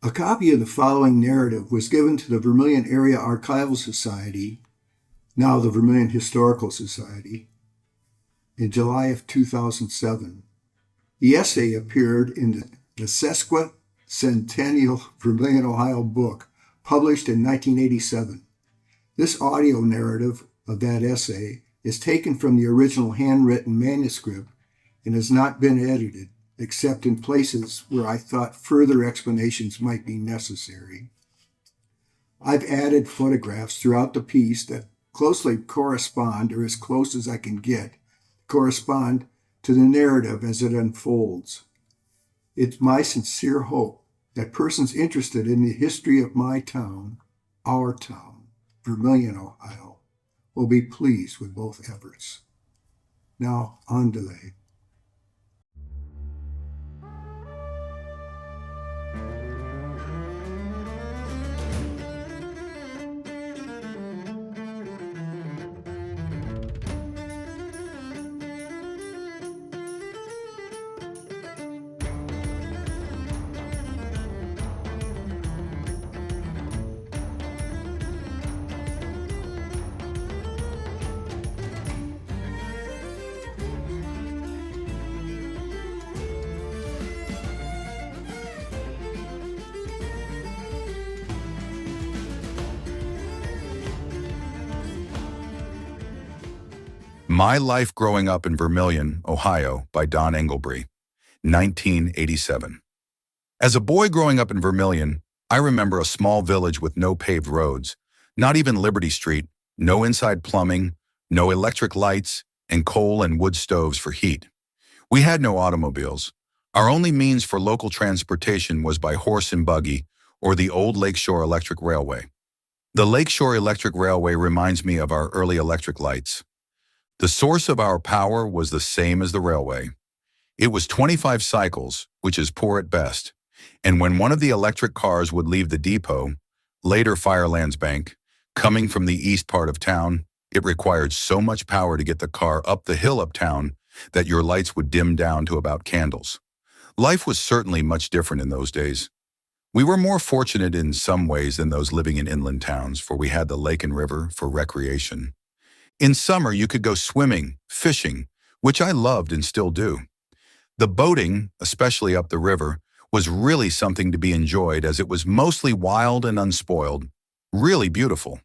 A copy of the following narrative was given to the Vermilion Area Archival Society, now the Vermilion Historical Society, in July of 2007. The essay appeared in the Sesquicentennial Vermilion, Ohio book, published in 1987. This audio narrative of that essay is taken from the original handwritten manuscript and has not been edited, except in places where I thought further explanations might be necessary. I've added photographs throughout the piece that closely correspond, or as close as I can get, correspond to the narrative as it unfolds. It's my sincere hope that persons interested in the history of my town, our town, Vermilion, Ohio, will be pleased with both efforts. Now, on delay. My Life Growing Up in Vermilion, Ohio, by Don Engledbry, 1987. As a boy growing up in Vermilion, I remember a small village with no paved roads, not even Liberty Street, no inside plumbing, no electric lights, and coal and wood stoves for heat. We had no automobiles. Our only means for local transportation was by horse and buggy or the old Lakeshore Electric Railway. The Lakeshore Electric Railway reminds me of our early electric lights. The source of our power was the same as the railway. It was 25 cycles, which is poor at best, and when one of the electric cars would leave the depot, later Firelands Bank, coming from the east part of town, it required so much power to get the car up the hill uptown that your lights would dim down to about candles. Life was certainly much different in those days. We were more fortunate in some ways than those living in inland towns, for we had the lake and river for recreation. In summer, you could go swimming, fishing, which I loved and still do. The boating, especially up the river, was really something to be enjoyed as it was mostly wild and unspoiled, really beautiful.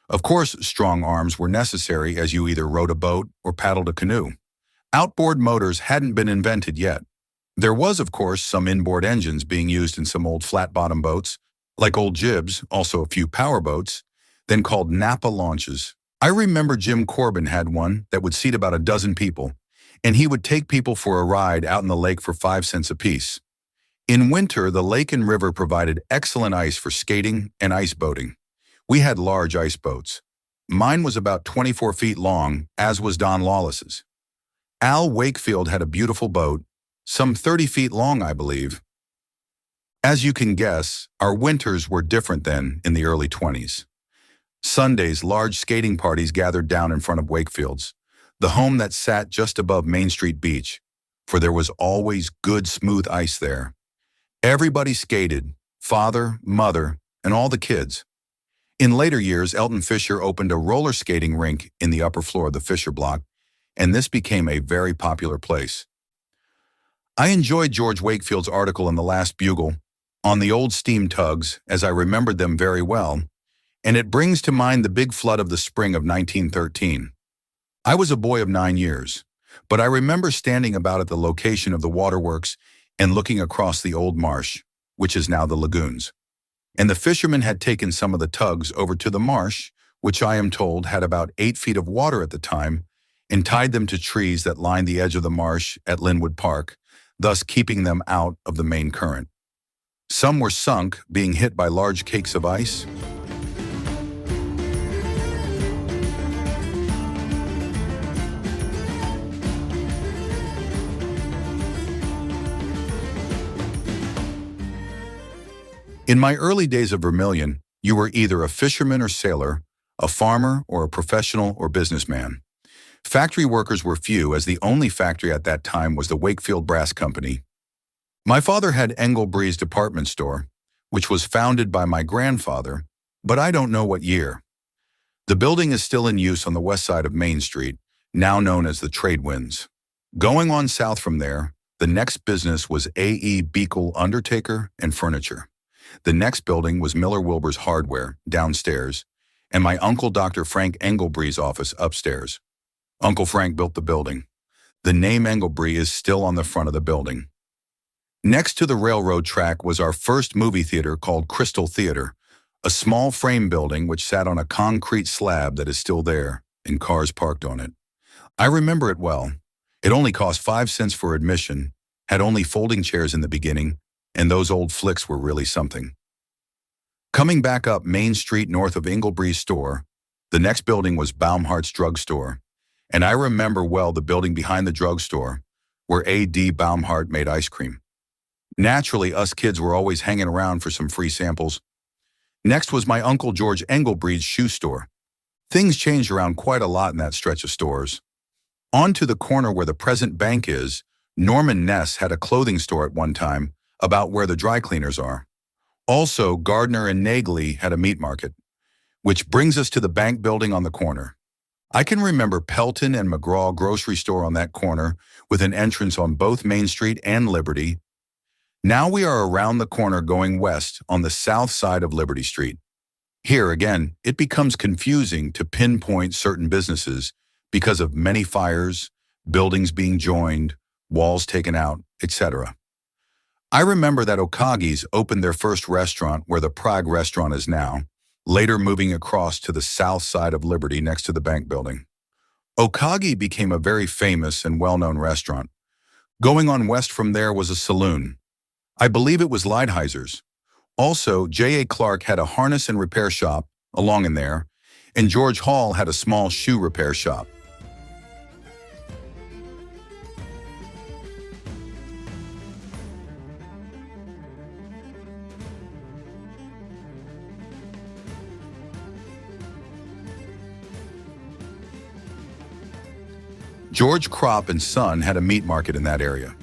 Of course, strong arms were necessary as you either rowed a boat or paddled a canoe. Outboard motors hadn't been invented yet. There was, of course, some inboard engines being used in some old flat-bottom boats, like old jibs, also a few power boats, then called Napa launches. I remember Jim Corbin had one that would seat about a dozen people, and he would take people for a ride out in the lake for 5 cents apiece. In winter, the lake and river provided excellent ice for skating and ice boating. We had large ice boats. Mine was about 24 feet long, as was Don Lawless's. Al Wakefield had a beautiful boat, some 30 feet long, I believe. As you can guess, our winters were different then in the early 20s. Sundays, large skating parties gathered down in front of Wakefield's, the home that sat just above Main Street Beach, for there was always good, smooth ice there. Everybody skated, father, mother, and all the kids. In later years, Elton Fisher opened a roller skating rink in the upper floor of the Fisher Block, and this became a very popular place. I enjoyed George Wakefield's article in the Last Bugle on the old steam tugs, as I remembered them very well, and it brings to mind the big flood of the spring of 1913. I was a boy of 9 years, but I remember standing about at the location of the waterworks and looking across the old marsh, which is now the lagoons. And the fishermen had taken some of the tugs over to the marsh, which I am told had about 8 feet of water at the time, and tied them to trees that lined the edge of the marsh at Linwood Park, thus keeping them out of the main current. Some were sunk, being hit by large cakes of ice. In my early days of Vermilion, you were either a fisherman or sailor, a farmer or a professional or businessman. Factory workers were few, as the only factory at that time was the Wakefield Brass Company. My father had Englebry's department store, which was founded by my grandfather, but I don't know what year. The building is still in use on the west side of Main Street, now known as the Trade Winds. Going on south from there, the next business was A.E. Beekle Undertaker and Furniture. The next building was Miller Wilbur's Hardware, downstairs, and my uncle Dr. Frank Englebry's office upstairs. Uncle Frank built the building. The name Englebry is still on the front of the building. Next to the railroad track was our first movie theater called Crystal Theater, a small frame building which sat on a concrete slab that is still there, and cars parked on it. I remember it well. It only cost 5 cents for admission, had only folding chairs in the beginning, and those old flicks were really something. Coming back up Main Street north of Englebry's store, the next building was Baumhart's drugstore, and I remember well the building behind the drugstore, where A.D. Baumhart made ice cream. Naturally, us kids were always hanging around for some free samples. Next was my Uncle George Englebry's shoe store. Things changed around quite a lot in that stretch of stores. On to the corner where the present bank is, Norman Ness had a clothing store at one time, about where the dry cleaners are. Also, Gardner and Nagley had a meat market, which brings us to the bank building on the corner. I can remember Pelton and McGraw grocery store on that corner with an entrance on both Main Street and Liberty. Now we are around the corner going west on the south side of Liberty Street. Here again, it becomes confusing to pinpoint certain businesses because of many fires, buildings being joined, walls taken out, etc. I remember that Okagi's opened their first restaurant where the Prague restaurant is now, later moving across to the south side of Liberty next to the bank building. Okagi became a very famous and well-known restaurant. Going on west from there was a saloon. I believe it was Leidheiser's. Also, J.A. Clark had a harness and repair shop along in there, and George Hall had a small shoe repair shop. George Kropp and Son had a meat market in that area.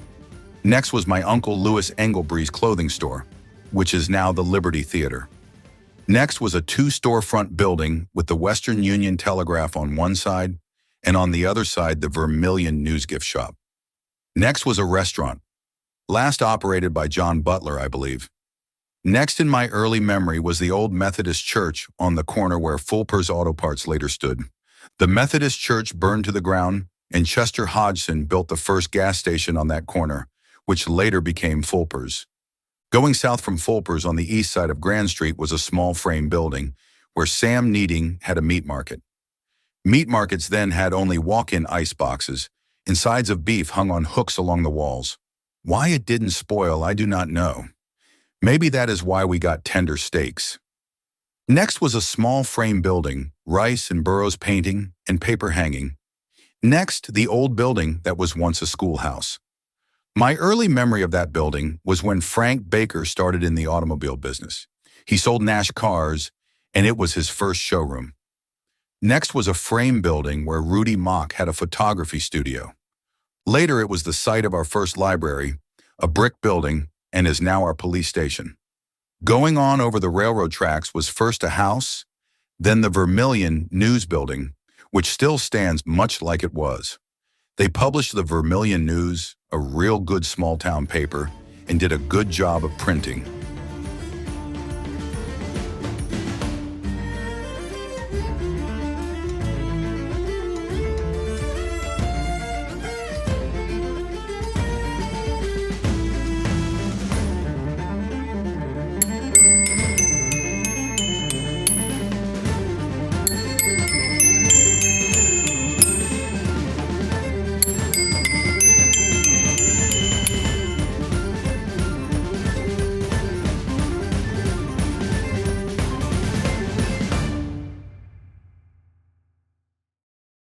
Next was my Uncle Louis Englebry's clothing store, which is now the Liberty Theater. Next was a 2-storefront building with the Western Union Telegraph on one side, and on the other side the Vermilion news gift shop. Next was a restaurant, last operated by John Butler, I believe. Next in my early memory was the old Methodist church on the corner where Fulper's Auto Parts later stood. The Methodist church burned to the ground, and Chester Hodgson built the first gas station on that corner, which later became Fulper's. Going south from Fulper's on the east side of Grand Street was a small frame building where Sam Needing had a meat market. Meat markets then had only walk-in ice boxes, and sides of beef hung on hooks along the walls. Why it didn't spoil, I do not know. Maybe that is why we got tender steaks. Next was a small frame building, Rice and Burroughs painting, and paper hanging. Next, the old building that was once a schoolhouse. My early memory of that building was when Frank Baker started in the automobile business. He sold Nash cars, and it was his first showroom. Next was a frame building where Rudy Mock had a photography studio. Later, it was the site of our first library, a brick building, and is now our police station. Going on over the railroad tracks was first a house, then the Vermilion News Building, which still stands much like it was. They published the Vermilion News, a real good small-town paper, and did a good job of printing.